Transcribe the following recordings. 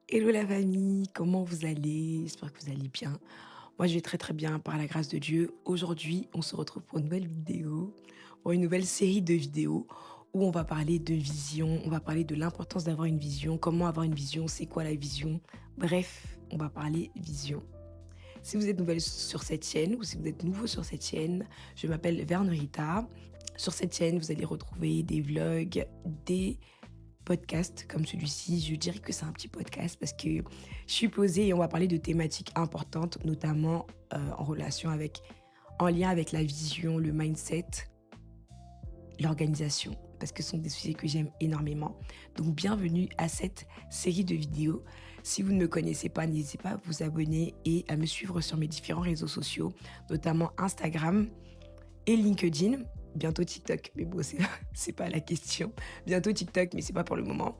Hello la famille, comment vous allez? J'espère que vous allez bien. Moi, je vais très très bien par la grâce de Dieu. Aujourd'hui, on se retrouve pour une nouvelle vidéo, pour une nouvelle série de vidéos où on va parler de vision, on va parler de l'importance d'avoir une vision, comment avoir une vision, c'est quoi la vision. Bref, on va parler vision. Si vous êtes nouvelle sur cette chaîne ou si vous êtes nouveau sur cette chaîne, je m'appelle Vernerita. Sur cette chaîne, vous allez retrouver des vlogs, des podcast comme celui-ci. Je dirais que c'est un petit podcast parce que je suis posée et on va parler de thématiques importantes, notamment en relation avec, en lien avec la vision, le mindset, l'organisation, parce que ce sont des sujets que j'aime énormément. Donc bienvenue à cette série de vidéos. Si vous ne me connaissez pas, n'hésitez pas à vous abonner et à me suivre sur mes différents réseaux sociaux, notamment Instagram et LinkedIn. Bientôt TikTok, mais bon, c'est pas la question. Bientôt TikTok, mais c'est pas pour le moment.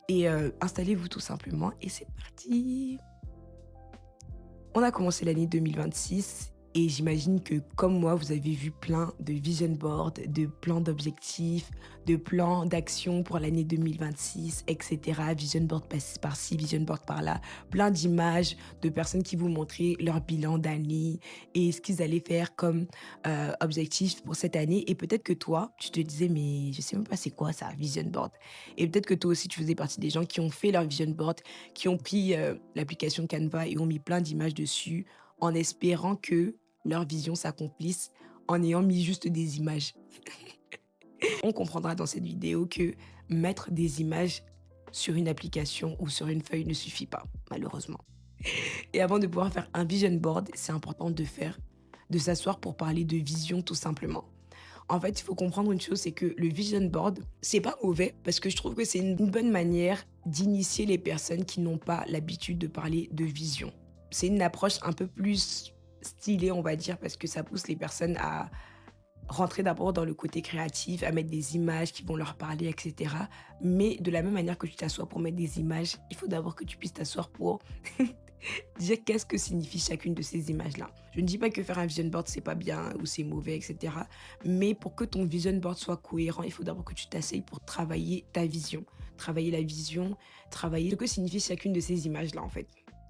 Et installez-vous tout simplement et c'est parti. On a commencé l'année 2026 et j'imagine que comme moi, vous avez vu plein de vision boards, de plans d'objectifs, de plans d'action pour l'année 2026, etc. Vision board par-ci, vision board par-là, plein d'images de personnes qui vous montraient leur bilan d'année et ce qu'ils allaient faire comme objectif pour cette année. Et peut-être que toi, tu te disais, mais je sais même pas c'est quoi ça, vision board. Et peut-être que toi aussi, tu faisais partie des gens qui ont fait leur vision board, qui ont pris l'application Canva et ont mis plein d'images dessus en espérant que leur vision s'accomplisse en ayant mis juste des images. On comprendra dans cette vidéo que mettre des images sur une application ou sur une feuille ne suffit pas, malheureusement. Et avant de pouvoir faire un vision board, c'est important de s'asseoir pour parler de vision tout simplement. En fait, il faut comprendre une chose, c'est que le vision board, c'est pas mauvais parce que je trouve que c'est une bonne manière d'initier les personnes qui n'ont pas l'habitude de parler de vision. C'est une approche un peu plus stylée, on va dire, parce que ça pousse les personnes à rentrer d'abord dans le côté créatif, à mettre des images qui vont leur parler, etc. Mais de la même manière que tu t'assois pour mettre des images, il faut d'abord que tu puisses t'asseoir pour dire qu'est-ce que signifie chacune de ces images-là. Je ne dis pas que faire un vision board, c'est pas bien ou c'est mauvais, etc. Mais pour que ton vision board soit cohérent, il faut d'abord que tu t'asseyes pour travailler ta vision. Travailler la vision, travailler ce que signifie chacune de ces images-là, en fait.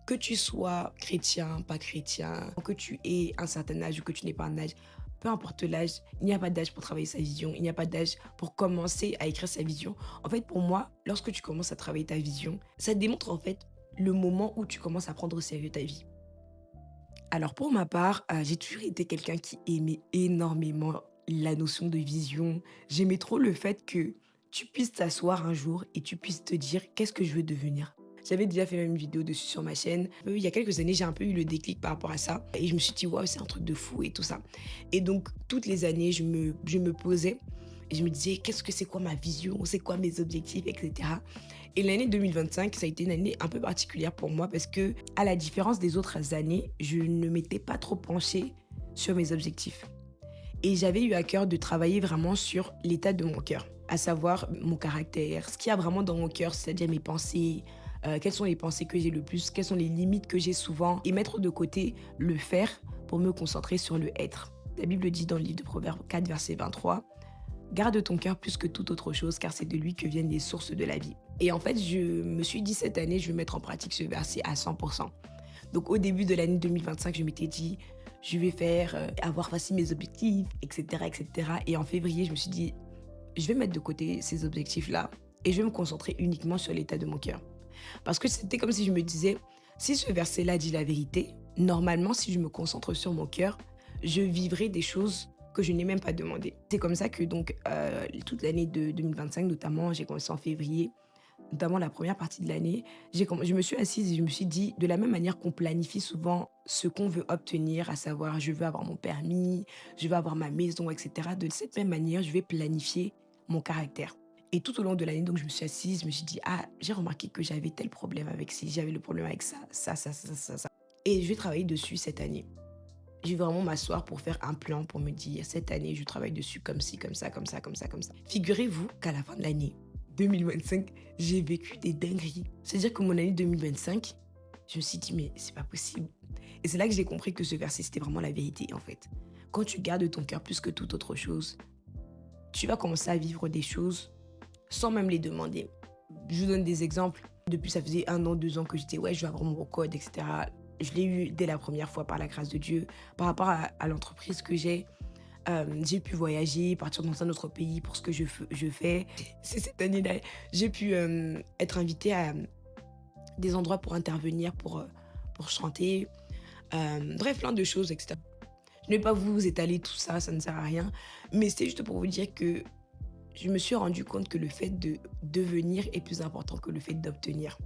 Que tu sois chrétien, pas chrétien, que tu aies un certain âge ou que tu n'aies pas un âge, peu importe l'âge, il n'y a pas d'âge pour travailler sa vision, il n'y a pas d'âge pour commencer à écrire sa vision. En fait, pour moi, lorsque tu commences à travailler ta vision, ça démontre en fait le moment où tu commences à prendre au sérieux ta vie. Alors pour ma part, j'ai toujours été quelqu'un qui aimait énormément la notion de vision. J'aimais trop le fait que tu puisses t'asseoir un jour et tu puisses te dire: «Qu'est-ce que je veux devenir?» J'avais déjà fait même une vidéo dessus sur ma chaîne. Il y a quelques années, j'ai un peu eu le déclic par rapport à ça et je me suis dit: «Waouh, c'est un truc de fou» et tout ça. Et donc toutes les années, je me posais et je me disais: «Qu'est-ce que c'est quoi ma vision? C'est quoi mes objectifs?» et cetera. Et l'année 2025, ça a été une année un peu particulière pour moi parce que, à la différence des autres années, je ne m'étais pas trop penchée sur mes objectifs. Et j'avais eu à cœur de travailler vraiment sur l'état de mon cœur, à savoir mon caractère, ce qu'il y a vraiment dans mon cœur, c'est-à-dire mes pensées, quelles sont les pensées que j'ai le plus, quelles sont les limites que j'ai souvent, et mettre de côté le faire pour me concentrer sur le être. La Bible dit dans le livre de Proverbes 4, verset 23, garde ton cœur plus que toute autre chose, car c'est de lui que viennent les sources de la vie. Et en fait, je me suis dit cette année, je vais mettre en pratique ce verset à 100%. Donc au début de l'année 2025, je m'étais dit, je vais faire, avoir facile mes objectifs, etc., etc. Et cetera. Et en février, je me suis dit, je vais mettre de côté ces objectifs-là et je vais me concentrer uniquement sur l'état de mon cœur. Parce que c'était comme si je me disais, si ce verset-là dit la vérité, normalement, si je me concentre sur mon cœur, je vivrai des choses que je n'ai même pas demandé. C'est comme ça que donc toute l'année de 2025, notamment, j'ai commencé en février, notamment la première partie de l'année, je me suis assise et je me suis dit, de la même manière qu'on planifie souvent ce qu'on veut obtenir, à savoir je veux avoir mon permis, je veux avoir ma maison, etc. De cette même manière, je vais planifier mon caractère. Et tout au long de l'année, donc je me suis assise, je me suis dit, ah, j'ai remarqué que j'avais tel problème avec ci, j'avais le problème avec ça, ça. Et je vais travailler dessus cette année. Je vais vraiment m'asseoir pour faire un plan, pour me dire, cette année, je travaille dessus comme ci, comme ça, comme ça, comme ça, comme ça. Figurez-vous qu'à la fin de l'année 2025, j'ai vécu des dingueries. C'est-à-dire que mon année 2025, je me suis dit, mais c'est pas possible. Et c'est là que j'ai compris que ce verset, c'était vraiment la vérité, en fait. Quand tu gardes ton cœur plus que toute autre chose, tu vas commencer à vivre des choses sans même les demander. Je vous donne des exemples. Depuis, ça faisait 1 an, 2 ans que j'étais: «Ouais, je vais avoir mon code et cetera». Je l'ai eu dès la première fois par la grâce de Dieu. Par rapport à l'entreprise que j'ai pu voyager, partir dans un autre pays pour ce que je fais. C'est cette année-là, j'ai pu, être invitée à des endroits pour intervenir, pour chanter, bref, plein de choses et cetera. Je ne vais pas vous étaler tout ça, ça ne sert à rien, mais c'est juste pour vous dire que je me suis rendu compte que le fait de devenir est plus important que le fait d'obtenir.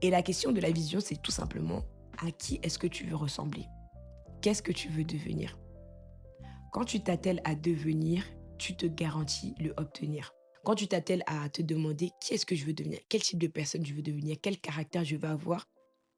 Et la question de la vision, c'est tout simplement: à qui est-ce que tu veux ressembler? Qu'est-ce que tu veux devenir? Quand tu t'attelles à devenir, tu te garantis le obtenir. Quand tu t'attelles à te demander: qui est-ce que je veux devenir? Quel type de personne je veux devenir? Quel caractère je veux avoir?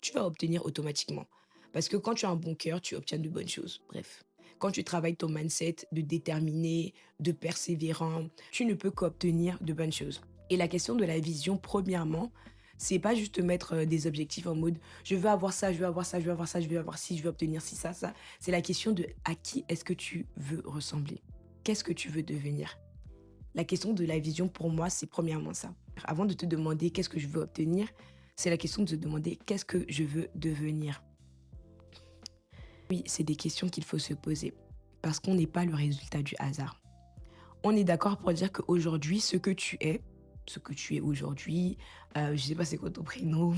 Tu vas obtenir automatiquement. Parce que quand tu as un bon cœur, tu obtiens de bonnes choses. Bref. Quand tu travailles ton mindset de déterminé, de persévérant, tu ne peux qu'obtenir de bonnes choses. Et la question de la vision, premièrement, c'est pas juste te mettre des objectifs en mode je veux avoir ça, je veux avoir ça, je veux avoir ça, je veux avoir ci, je veux obtenir ci, ça. C'est la question de à qui est-ce que tu veux ressembler? Qu'est-ce que tu veux devenir? La question de la vision, pour moi, c'est premièrement ça. Avant de te demander qu'est-ce que je veux obtenir, c'est la question de te demander qu'est-ce que je veux devenir. Oui, c'est des questions qu'il faut se poser parce qu'on n'est pas le résultat du hasard. On est d'accord pour dire qu'aujourd'hui, ce que tu es aujourd'hui, je sais pas c'est quoi ton prénom,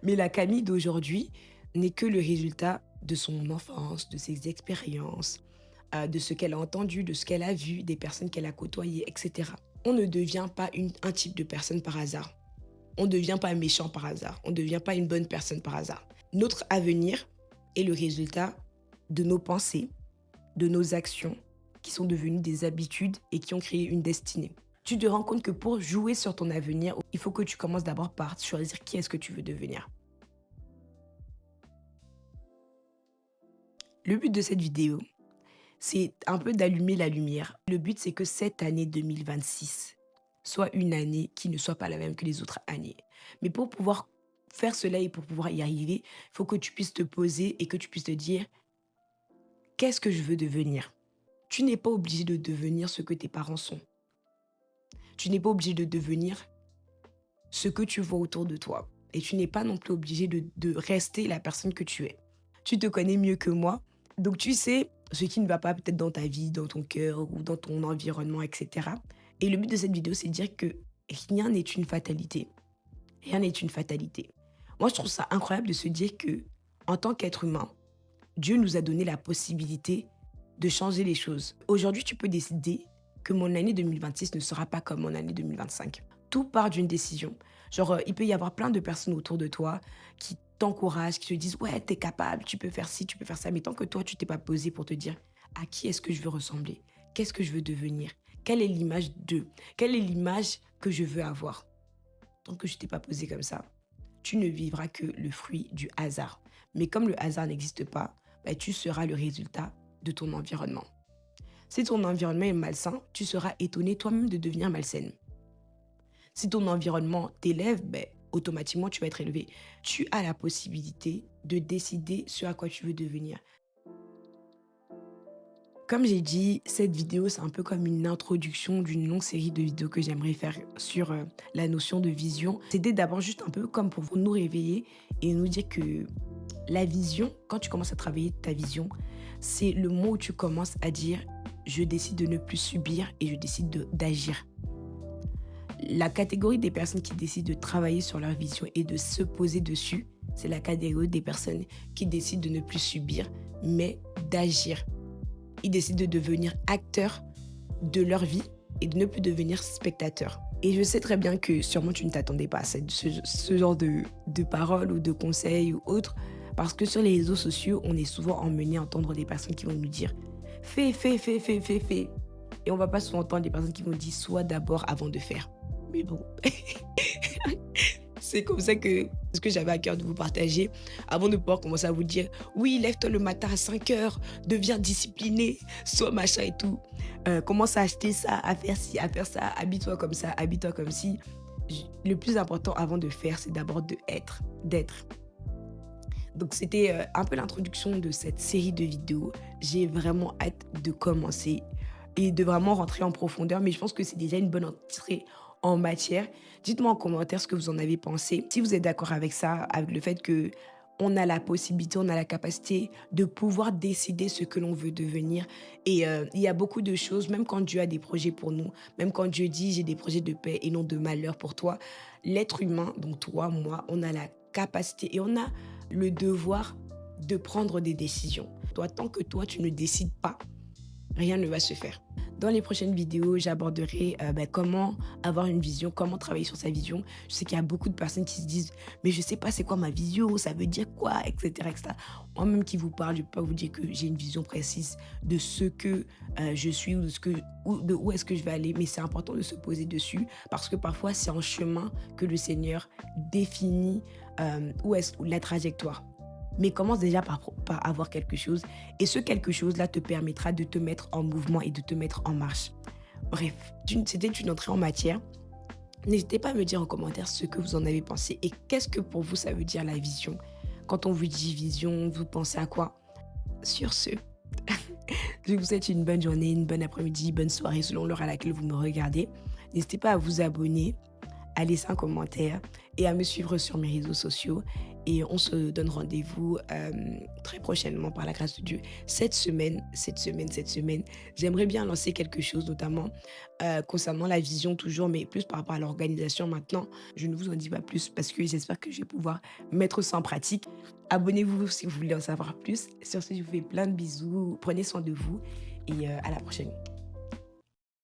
mais la Camille d'aujourd'hui n'est que le résultat de son enfance, de ses expériences, de ce qu'elle a entendu, de ce qu'elle a vu, des personnes qu'elle a côtoyées, etc. On ne devient pas un type de personne par hasard. On ne devient pas méchant par hasard. On ne devient pas une bonne personne par hasard. Notre avenir est le résultat de nos pensées, de nos actions, qui sont devenues des habitudes et qui ont créé une destinée. Tu te rends compte que pour jouer sur ton avenir, il faut que tu commences d'abord par choisir qui est-ce que tu veux devenir. Le but de cette vidéo, c'est un peu d'allumer la lumière. Le but, c'est que cette année 2026 soit une année qui ne soit pas la même que les autres années. Mais pour pouvoir faire cela et pour pouvoir y arriver, il faut que tu puisses te poser et que tu puisses te dire: qu'est-ce que je veux devenir? Tu n'es pas obligé de devenir ce que tes parents sont. Tu n'es pas obligé de devenir ce que tu vois autour de toi. Et tu n'es pas non plus obligé de rester la personne que tu es. Tu te connais mieux que moi, donc tu sais ce qui ne va pas peut-être dans ta vie, dans ton cœur ou dans ton environnement, etc. Et le but de cette vidéo, c'est de dire que rien n'est une fatalité. Rien n'est une fatalité. Moi, je trouve ça incroyable de se dire que, en tant qu'être humain, Dieu nous a donné la possibilité de changer les choses. Aujourd'hui, tu peux décider que mon année 2026 ne sera pas comme mon année 2025. Tout part d'une décision. Genre, il peut y avoir plein de personnes autour de toi qui t'encouragent, qui te disent: ouais, t'es capable, tu peux faire ci, tu peux faire ça. Mais tant que toi, tu t'es pas posé pour te dire: à qui est-ce que je veux ressembler? Qu'est-ce que je veux devenir? Quelle est l'image d'eux? Quelle est l'image que je veux avoir? Tant que je t'ai pas posé comme ça, tu ne vivras que le fruit du hasard. Mais comme le hasard n'existe pas, bah, tu seras le résultat de ton environnement. Si ton environnement est malsain, tu seras étonné toi-même de devenir malsaine. Si ton environnement t'élève, ben, automatiquement tu vas être élevé. Tu as la possibilité de décider ce à quoi tu veux devenir. Comme j'ai dit, cette vidéo, c'est un peu comme une introduction d'une longue série de vidéos que j'aimerais faire sur la notion de vision. C'était d'abord juste un peu comme pour nous réveiller et nous dire que la vision, quand tu commences à travailler ta vision, c'est le moment où tu commences à dire: je décide de ne plus subir et je décide d'agir. La catégorie des personnes qui décident de travailler sur leur vision et de se poser dessus, c'est la catégorie des personnes qui décident de ne plus subir, mais d'agir. Ils décident de devenir acteurs de leur vie et de ne plus devenir spectateurs. Et je sais très bien que sûrement tu ne t'attendais pas à ce genre de paroles ou de conseils ou autres, parce que sur les réseaux sociaux, on est souvent emmené à entendre des personnes qui vont nous dire: fais, fais, fais, fais, fais, fais. Et on va pas souvent entendre des personnes qui vont dire: sois d'abord avant de faire. Mais bon, c'est comme ça que ce que j'avais à cœur de vous partager avant de pouvoir commencer à vous dire: oui, lève-toi le matin à 5 heures, deviens discipliné, sois machin et tout. Commence à acheter ça, à faire ci, à faire ça, habille-toi comme ça, habille-toi comme ci. Le plus important avant de faire, c'est d'abord d'être. Donc c'était un peu l'introduction de cette série de vidéos. J'ai vraiment hâte de commencer et de vraiment rentrer en profondeur, mais je pense que c'est déjà une bonne entrée en matière. Dites-moi en commentaire ce que vous en avez pensé. Si vous êtes d'accord avec ça, avec le fait que on a la possibilité, on a la capacité de pouvoir décider ce que l'on veut devenir. Et il y a beaucoup de choses, même quand Dieu a des projets pour nous, même quand Dieu dit j'ai des projets de paix et non de malheur pour toi, l'être humain, donc toi, moi, on a la capacité et on a le devoir de prendre des décisions. Toi, tant que toi, tu ne décides pas, rien ne va se faire. Dans les prochaines vidéos, j'aborderai comment avoir une vision, comment travailler sur sa vision. Je sais qu'il y a beaucoup de personnes qui se disent mais je sais pas c'est quoi ma vision, ça veut dire quoi, etc. etc. Moi-même qui vous parle, je peux pas vous dire que j'ai une vision précise de ce que je suis ou de où est-ce que je vais aller, mais c'est important de se poser dessus parce que parfois c'est en chemin que le Seigneur définit où est la trajectoire. Mais commence déjà par avoir quelque chose et ce quelque chose-là te permettra de te mettre en mouvement et de te mettre en marche. Bref, c'était une entrée en matière. N'hésitez pas à me dire en commentaire ce que vous en avez pensé et qu'est-ce que pour vous ça veut dire la vision. Quand on vous dit vision, vous pensez à quoi? Sur ce, je vous souhaite une bonne journée, une bonne après-midi, bonne soirée selon l'heure à laquelle vous me regardez. N'hésitez pas à vous abonner, à laisser un commentaire et à me suivre sur mes réseaux sociaux. Et on se donne rendez-vous très prochainement par la grâce de Dieu. Cette semaine, j'aimerais bien lancer quelque chose, notamment concernant la vision toujours, mais plus par rapport à l'organisation maintenant. Je ne vous en dis pas plus parce que j'espère que je vais pouvoir mettre ça en pratique. Abonnez-vous si vous voulez en savoir plus. Sur ce, je vous fais plein de bisous. Prenez soin de vous et à la prochaine.